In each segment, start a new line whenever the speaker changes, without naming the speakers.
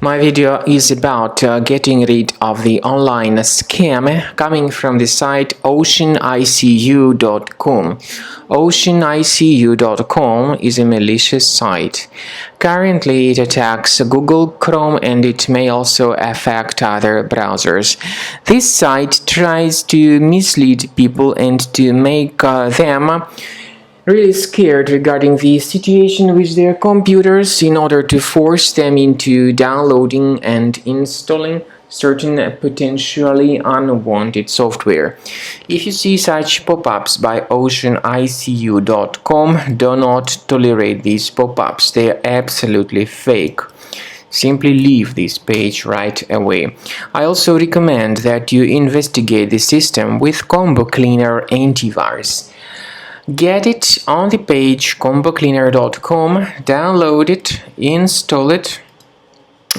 My video is about getting rid of the online scam coming from the site oceanicu.com. Oceanicu.com is a malicious site. Currently, it attacks Google Chrome and it may also affect other browsers. This site tries to mislead people and to make them really scared regarding the situation with their computers in order to force them into downloading and installing certain potentially unwanted software. If you see such pop-ups by oceanicu.com, do not tolerate these pop-ups. They are absolutely fake. Simply leave this page right away. I also recommend that you investigate the system with Combo Cleaner Antivirus. Get it on the page combocleaner.com, download it, install it,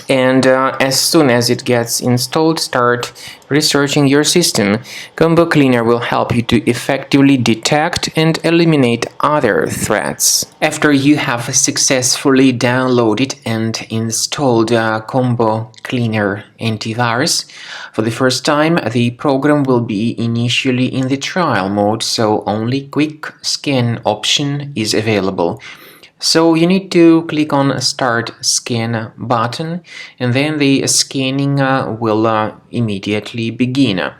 and as soon as it gets installed, start researching your system. Combo Cleaner will help you to effectively detect and eliminate other threats. After you have successfully downloaded and installed Combo Cleaner Antivirus, for the first time, the program will be initially in the trial mode, so only quick scan option is available. So you need to click on Start Scan button, and then the scanning will immediately begin.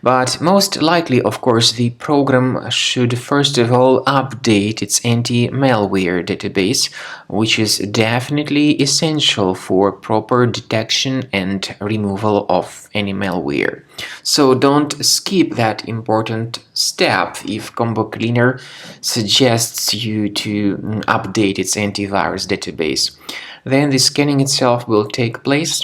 But most likely, of course, the program should first of all update its anti-malware database, which is definitely essential for proper detection and removal of any malware. So don't skip that important step if Combo Cleaner suggests you to update its antivirus database. Then the scanning itself will take place.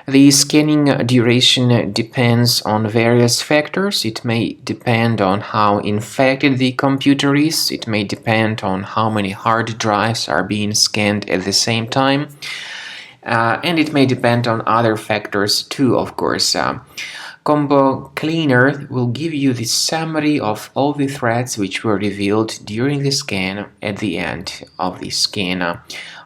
The scanning duration depends on various factors. It may depend on how infected the computer is. It may depend on how many hard drives are being scanned at the same time. And it may depend on other factors too, of course. Combo Cleaner will give you the summary of all the threats which were revealed during the scan at the end of the scan.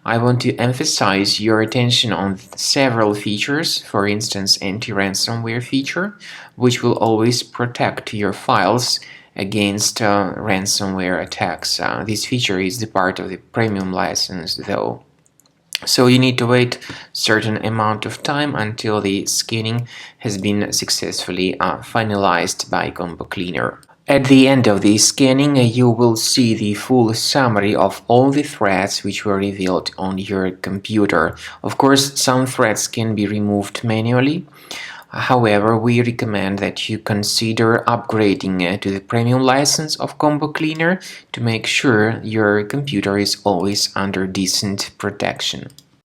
I want to emphasize your attention on several features, for instance, anti-ransomware feature, which will always protect your files against ransomware attacks. This feature is the part of the premium license, though. So you need to wait a certain amount of time until the scanning has been successfully finalized by Combo Cleaner. At the end of the scanning, you will see the full summary of all the threats which were revealed on your computer. Of course, some threats can be removed manually. However, we recommend that you consider upgrading to the premium license of Combo Cleaner to make sure your computer is always under decent protection.